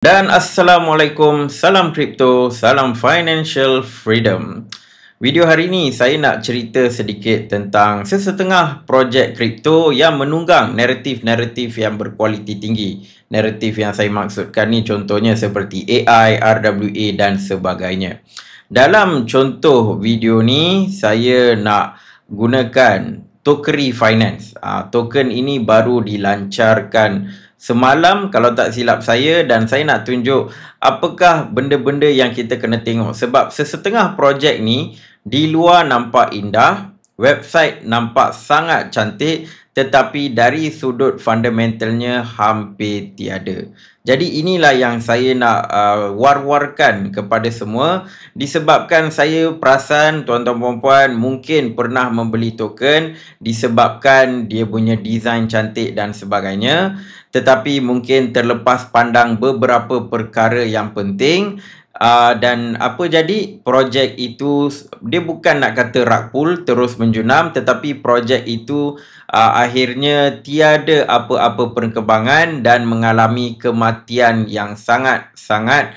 Dan Assalamualaikum, salam kripto, salam financial freedom. Video hari ini saya nak cerita sedikit tentang sesetengah projek kripto yang menunggang naratif-naratif yang berkualiti tinggi. Naratif yang saya maksudkan ni contohnya seperti AI, RWA dan sebagainya. Dalam contoh video ni saya nak gunakan Tokery Finance. Token ini baru dilancarkan semalam kalau tak silap saya, dan saya nak tunjuk apakah benda-benda yang kita kena tengok. Sebab sesetengah projek ni di luar nampak indah, website nampak sangat cantik, tetapi dari sudut fundamentalnya hampir tiada. Jadi inilah yang saya nak war-warkan kepada semua, disebabkan saya perasan tuan-tuan puan mungkin pernah membeli token disebabkan dia punya design cantik dan sebagainya, tetapi mungkin terlepas pandang beberapa perkara yang penting. Dan apa jadi, projek itu dia bukan nak kata rug pull terus menjunam, tetapi projek itu akhirnya tiada apa-apa perkembangan dan mengalami kematian yang sangat-sangat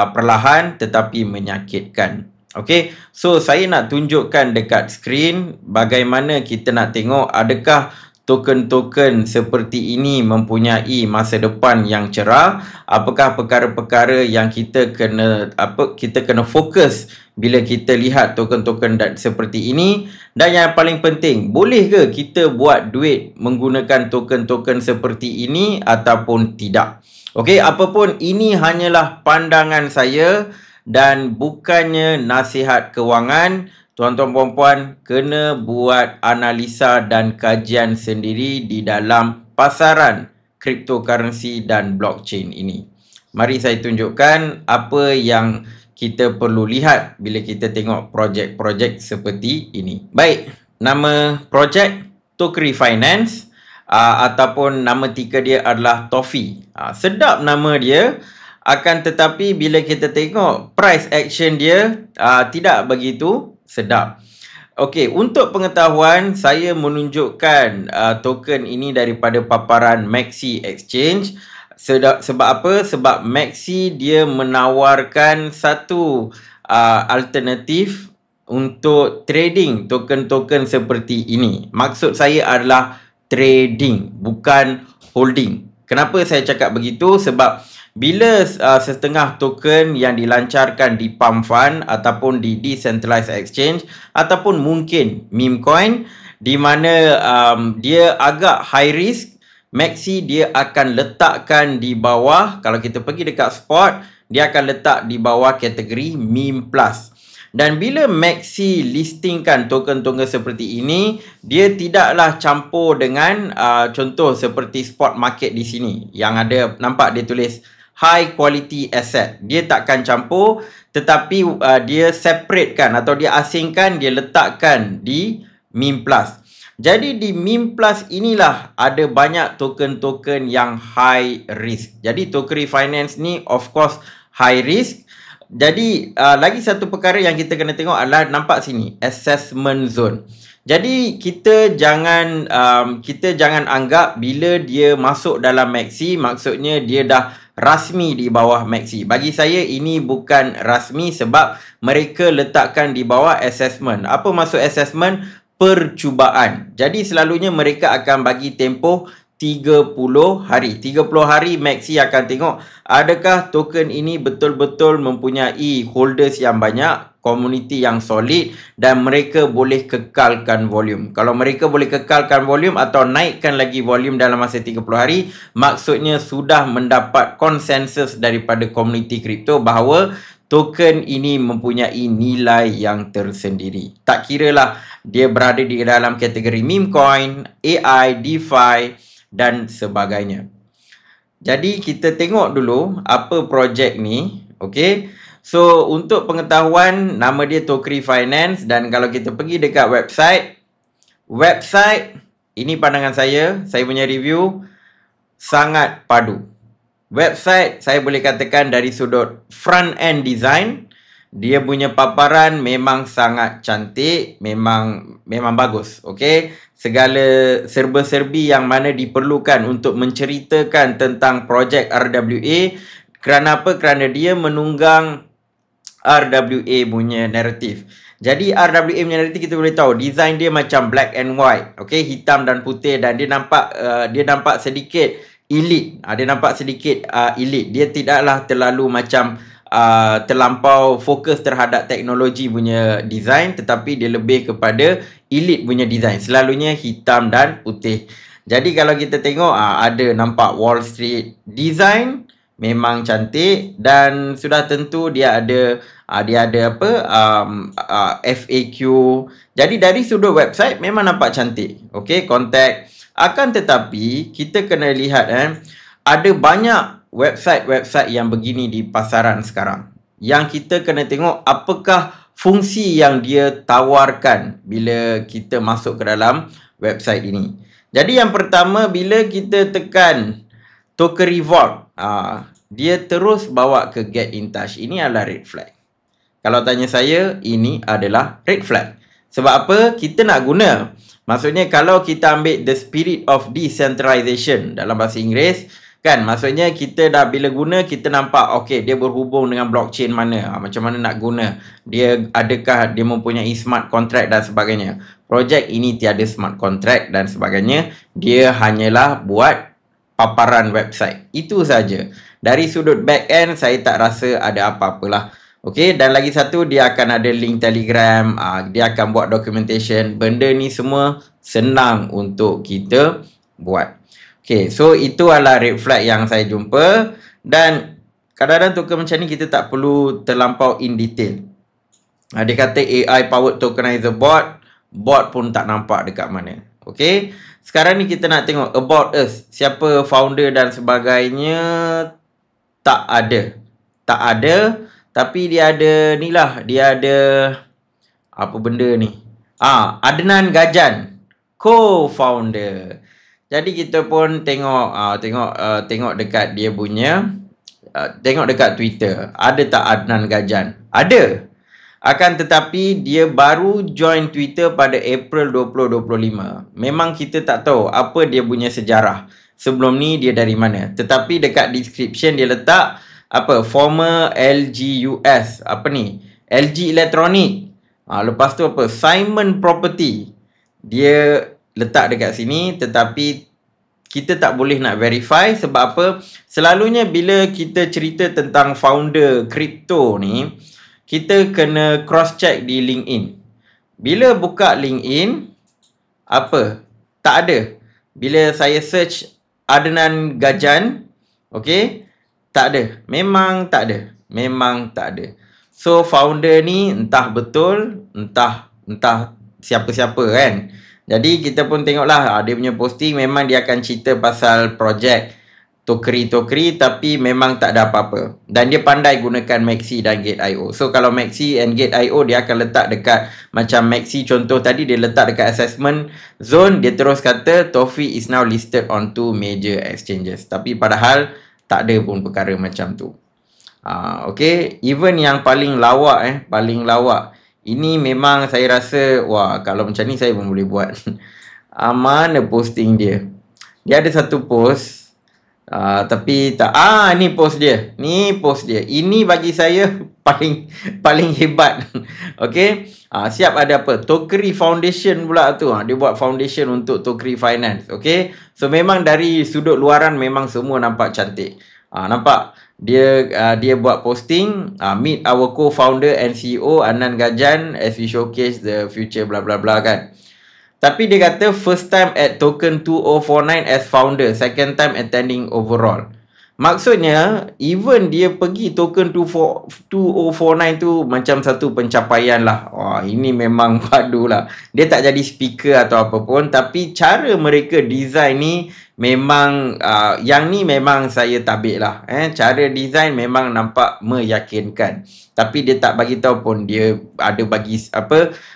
perlahan tetapi menyakitkan. Okey, so saya nak tunjukkan dekat skrin bagaimana kita nak tengok adakah token-token seperti ini mempunyai masa depan yang cerah, apakah perkara-perkara yang kita kena fokus bila kita lihat token-token seperti ini, dan yang paling penting, boleh ke kita buat duit menggunakan token-token seperti ini ataupun tidak. Okey, apapun ini hanyalah pandangan saya dan bukannya nasihat kewangan. Tuan-tuan puan-puan kena buat analisa dan kajian sendiri di dalam pasaran cryptocurrency dan blockchain ini. Mari saya tunjukkan apa yang kita perlu lihat bila kita tengok projek-projek seperti ini. Baik, nama projek Tokery Finance ataupun nama tiga dia adalah TOFI. Sedap nama dia. Akan tetapi bila kita tengok price action dia tidak begitu sedap. Okey, untuk pengetahuan saya menunjukkan token ini daripada paparan Maxi Exchange. Sebab apa? Sebab Maxi dia menawarkan satu alternatif untuk trading token-token seperti ini. Maksud saya adalah trading, bukan holding. Kenapa saya cakap begitu? Sebab bila setengah token yang dilancarkan di Pump Fund ataupun di Decentralized Exchange ataupun mungkin meme coin, di mana dia agak high risk, Maxi dia akan letakkan di bawah, kalau kita pergi dekat spot, dia akan letak di bawah kategori meme plus. Dan bila Maxi listingkan token-token seperti ini, dia tidaklah campur dengan contoh seperti spot market di sini yang ada, nampak dia tulis high quality asset. Dia takkan campur, tetapi dia separatekan atau dia asingkan, dia letakkan di meme plus. Jadi di meme plus inilah ada banyak token-token yang high risk. Jadi Tokery Finance ni of course high risk. Jadi lagi satu perkara yang kita kena tengok adalah, nampak sini assessment zone. Jadi kita jangan anggap bila dia masuk dalam Maxi maksudnya dia dah rasmi di bawah Maxi. Bagi saya ini bukan rasmi sebab mereka letakkan di bawah assessment. Apa maksud assessment? Percubaan. Jadi selalunya mereka akan bagi tempoh 30 hari. 30 hari Maxi akan tengok adakah token ini betul-betul mempunyai holders yang banyak, community yang solid, dan mereka boleh kekalkan volume. Kalau mereka boleh kekalkan volume atau naikkan lagi volume dalam masa 30 hari, maksudnya sudah mendapat konsensus daripada komuniti kripto bahawa token ini mempunyai nilai yang tersendiri. Tak kiralah dia berada di dalam kategori meme coin, AI, DeFi dan sebagainya. Jadi kita tengok dulu apa projek ni. Okey. So untuk pengetahuan, nama dia Tokery Finance, dan kalau kita pergi dekat website ini pandangan saya punya review sangat padu. Website saya boleh katakan dari sudut front end design, dia punya paparan memang sangat cantik, memang bagus. Okey, segala serba-serbi yang mana diperlukan untuk menceritakan tentang projek RWA Kerana apa? Kerana dia menunggang RWA punya naratif. Jadi RWA punya naratif kita boleh tahu design dia macam black and white, okey, hitam dan putih, dan dia nampak sedikit elite. Dia nampak sedikit elite. Dia tidaklah terlalu macam terlampau fokus terhadap teknologi punya design, tetapi dia lebih kepada elite punya design. Selalunya hitam dan putih. Jadi kalau kita tengok ada nampak Wall Street design memang cantik, dan sudah tentu dia ada FAQ. Jadi dari sudut website memang nampak cantik. Okey, kontak. Akan tetapi kita kena lihat ada banyak website-website yang begini di pasaran sekarang. Yang kita kena tengok apakah fungsi yang dia tawarkan bila kita masuk ke dalam website ini. Jadi yang pertama, bila kita tekan Tokery Vault, dia terus bawa ke Get in Touch. Ini adalah red flag. Kalau tanya saya, ini adalah red flag. Sebab apa? Kita nak guna. Maksudnya kalau kita ambil the spirit of decentralization dalam bahasa Inggeris, kan, maksudnya kita dah bila guna, kita nampak okey, dia berhubung dengan blockchain mana, macam mana nak guna dia, adakah dia mempunyai smart contract dan sebagainya. Projek ini tiada smart contract dan sebagainya. Dia hanyalah buat paparan website. Itu saja. Dari sudut back end, saya tak rasa ada apa-apalah. Okey, dan lagi satu, dia akan ada link Telegram, dia akan buat documentation. Benda ni semua senang untuk kita buat. Okey, so itu adalah red flag yang saya jumpa, dan kadang-kadang token macam ni kita tak perlu terlampau in detail. Dia kata AI powered tokenizer bot pun tak nampak dekat mana. Okey, sekarang ni kita nak tengok about us, siapa founder dan sebagainya. Tak ada, tapi dia ada ni lah, dia ada apa benda ni, Adnan Gajan, co-founder. Jadi kita pun tengok dekat dia punya tengok dekat Twitter, ada tak Adnan Gajan? Ada. Akan tetapi dia baru join Twitter pada April 2025. Memang kita tak tahu apa dia punya sejarah. Sebelum ni dia dari mana. Tetapi dekat description dia letak former LGUS, LG Electronic. Lepas tu Simon Property. Dia letak dekat sini, tetapi kita tak boleh nak verify. Sebab apa? Selalunya bila kita cerita tentang founder kripto ni, kita kena cross check di LinkedIn. Bila buka LinkedIn, tak ada. Bila saya search Adnan Gajan, okey, tak ada. Memang tak ada. So founder ni entah betul, entah siapa-siapa kan. Jadi kita pun tengoklah dia punya posting, memang dia akan cerita pasal projek Tokery, tapi memang tak ada apa-apa. Dan dia pandai gunakan Maxi dan Gate.io. So kalau Maxi and Gate.io, dia akan letak dekat, macam Maxi contoh tadi, dia letak dekat assessment zone. Dia terus kata Tofi is now listed on 2 major exchanges. Tapi padahal tak ada pun perkara macam tu. Okay, even yang paling lawak ini memang saya rasa, wah, kalau macam ni saya pun boleh buat. Mana posting dia? Dia ada satu post, tapi tak. Ni post dia. Ini bagi saya paling hebat. Okey. Siap ada Tokery Foundation pula tu. Dia buat foundation untuk Tokery Finance. Okey. So memang dari sudut luaran memang semua nampak cantik. Nampak dia buat posting, meet our co-founder and CEO Adnan Gajan as we showcase the future bla bla bla kan. Tapi dia kata first time at token 2049 as founder, second time attending overall. Maksudnya even dia pergi token 2049 tu macam satu pencapaian lah. Wah, ini memang padu lah. Dia tak jadi speaker atau apa pun, tapi cara mereka design ni memang yang ni memang saya tabik lah. Cara design memang nampak meyakinkan. Tapi dia tak bagi tahu pun dia ada bagi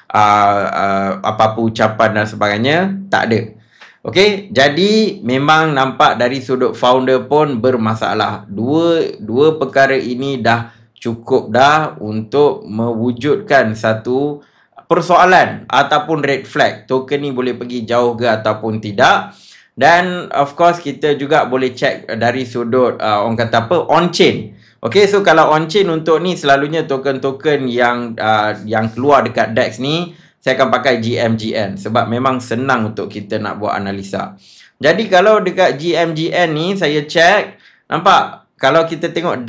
apa-apa ucapan dan sebagainya, tak ada. Okey, jadi memang nampak dari sudut founder pun bermasalah. Dua perkara ini dah cukup dah untuk mewujudkan satu persoalan ataupun red flag. Token ni boleh pergi jauh ke ataupun tidak. Dan of course kita juga boleh check dari sudut orang kata on chain. Okay, so kalau on-chain untuk ni selalunya token-token yang keluar dekat DEX ni, saya akan pakai GMGN sebab memang senang untuk kita nak buat analisa. Jadi kalau dekat GMGN ni saya check, nampak kalau kita tengok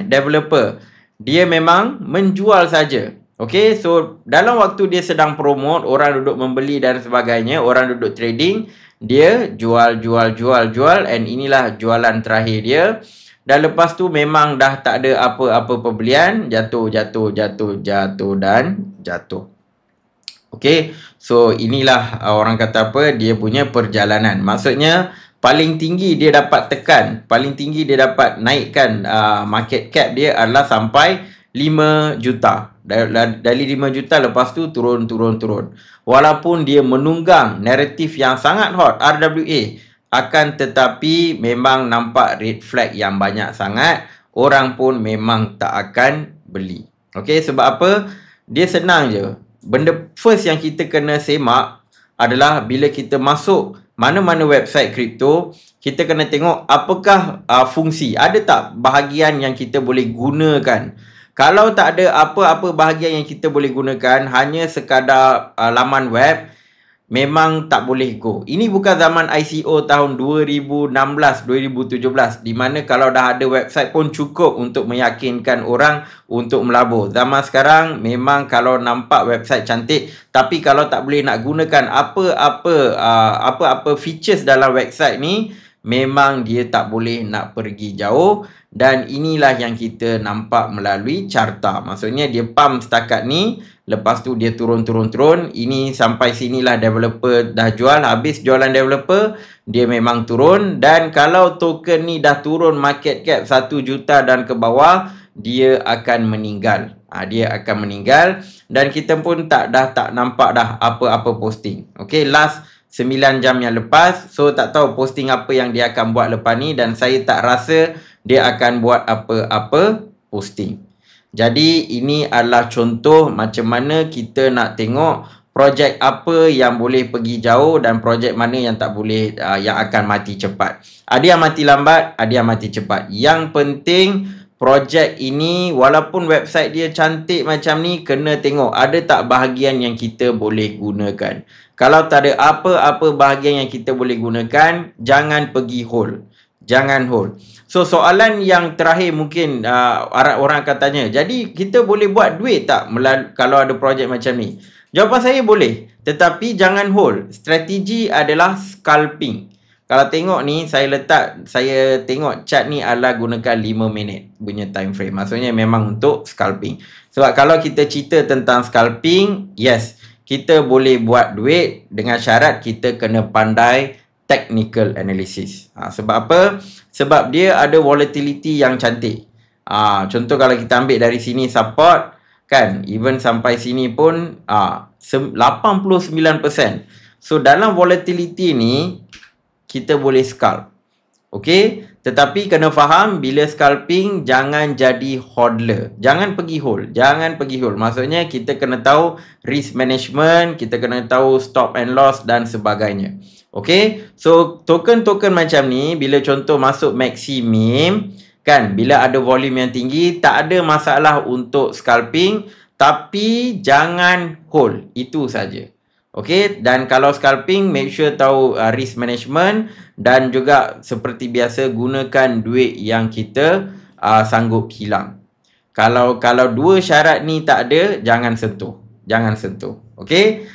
developer, dia memang menjual saja. Okay, so dalam waktu dia sedang promote, orang duduk membeli dan sebagainya, orang duduk trading, dia jual, and inilah jualan terakhir dia. Dan lepas tu memang dah tak ada apa-apa pembelian, jatuh dan jatuh. Okay, so inilah orang kata apa, dia punya perjalanan. Maksudnya paling tinggi dia dapat tekan, paling tinggi dia dapat naikkan market cap dia adalah sampai 5 juta. Dari 5 juta lepas tu turun. Walaupun dia menunggang naratif yang sangat hot RWA, akan tetapi memang nampak red flag yang banyak sangat. Orang pun memang tak akan beli. Okay, sebab apa? Dia senang je. Benda first yang kita kena semak adalah bila kita masuk mana-mana website kripto, kita kena tengok apakah fungsi. Ada tak bahagian yang kita boleh gunakan? Kalau tak ada apa-apa bahagian yang kita boleh gunakan, hanya sekadar laman web, memang tak boleh go. Ini bukan zaman ICO tahun 2016-2017 di mana kalau dah ada website pun cukup untuk meyakinkan orang untuk melabur. Zaman sekarang memang kalau nampak website cantik tapi kalau tak boleh nak gunakan apa-apa features dalam website ni, memang dia tak boleh nak pergi jauh. Dan inilah yang kita nampak melalui carta. Maksudnya dia pump setakat ni, lepas tu dia turun. Ini sampai sinilah developer dah jual. Habis jualan developer, dia memang turun. Dan kalau token ni dah turun market cap 1 juta dan ke bawah, dia akan meninggal. Dia akan meninggal. Dan kita pun tak nampak dah apa-apa posting. Okay, last 9 jam yang lepas. So tak tahu posting apa yang dia akan buat lepas ni. Dan saya tak rasa dia akan buat apa-apa posting. Jadi ini adalah contoh macam mana kita nak tengok projek apa yang boleh pergi jauh dan projek mana yang tak boleh, yang akan mati cepat. Ada yang mati lambat, ada yang mati cepat. Yang penting projek ini walaupun website dia cantik macam ni, kena tengok ada tak bahagian yang kita boleh gunakan. Kalau tak ada apa-apa bahagian yang kita boleh gunakan, jangan pergi hold. Jangan hold. So soalan yang terakhir mungkin orang akan tanya, jadi kita boleh buat duit tak kalau ada projek macam ni? Jawapan saya boleh, tetapi jangan hold. Strategi adalah scalping. Kalau tengok ni, saya tengok chart ni adalah gunakan 5 minit punya time frame. Maksudnya memang untuk scalping. Sebab kalau kita cerita tentang scalping, yes, kita boleh buat duit dengan syarat kita kena pandai technical analysis. Sebab apa? Sebab dia ada volatility yang cantik. Contoh kalau kita ambil dari sini support, kan, even sampai sini pun 89%. So dalam volatility ni kita boleh scalp. Okay, tetapi kena faham bila scalping jangan jadi hodler. Jangan pergi hold. Maksudnya kita kena tahu risk management, kita kena tahu stop and loss dan sebagainya. Okay, so token-token macam ni bila contoh masuk maxi meme, kan, bila ada volume yang tinggi, tak ada masalah untuk scalping, tapi jangan hold. Itu saja. Okay, dan kalau scalping, make sure tahu risk management dan juga seperti biasa gunakan duit yang kita sanggup hilang. Kalau dua syarat ni tak ada, jangan sentuh. Okay,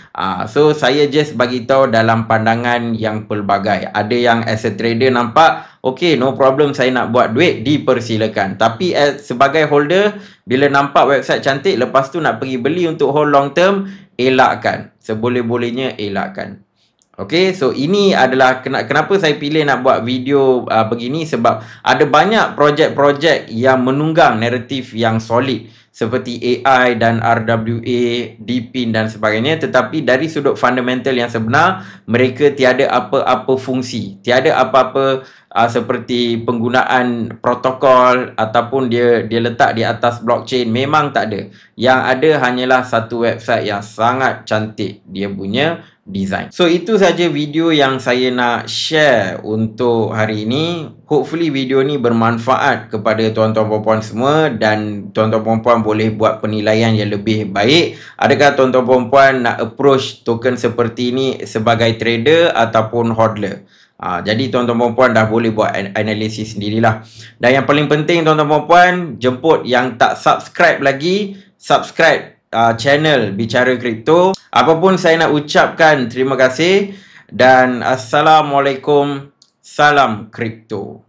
so saya just bagi tahu dalam pandangan yang pelbagai. Ada yang as a trader nampak, okay, no problem, saya nak buat duit, dipersilakan. Tapi sebagai holder, bila nampak website cantik, lepas tu nak pergi beli untuk hold long term, elakkan. Seboleh-bolehnya elakkan. Okay, so ini adalah kenapa saya pilih nak buat video begini, sebab ada banyak projek-projek yang menunggang naratif yang solid seperti AI dan RWA, DePIN dan sebagainya, tetapi dari sudut fundamental yang sebenar, mereka tiada apa-apa fungsi, tiada apa-apa seperti penggunaan protokol ataupun dia letak di atas blockchain, memang tak ada. Yang ada hanyalah satu website yang sangat cantik dia punya design. So itu saja video yang saya nak share untuk hari ini. Hopefully video ni bermanfaat kepada tuan-tuan puan-puan semua dan tuan-tuan puan-puan boleh buat penilaian yang lebih baik. Adakah tuan-tuan puan-puan nak approach token seperti ini sebagai trader ataupun hodler? Jadi tuan-tuan puan-puan dah boleh buat analisis sendirilah. Dan yang paling penting tuan-tuan puan-puan, jemput yang tak subscribe lagi, subscribe channel Bicara Kripto. Apapun saya nak ucapkan terima kasih dan Assalamualaikum, salam kripto.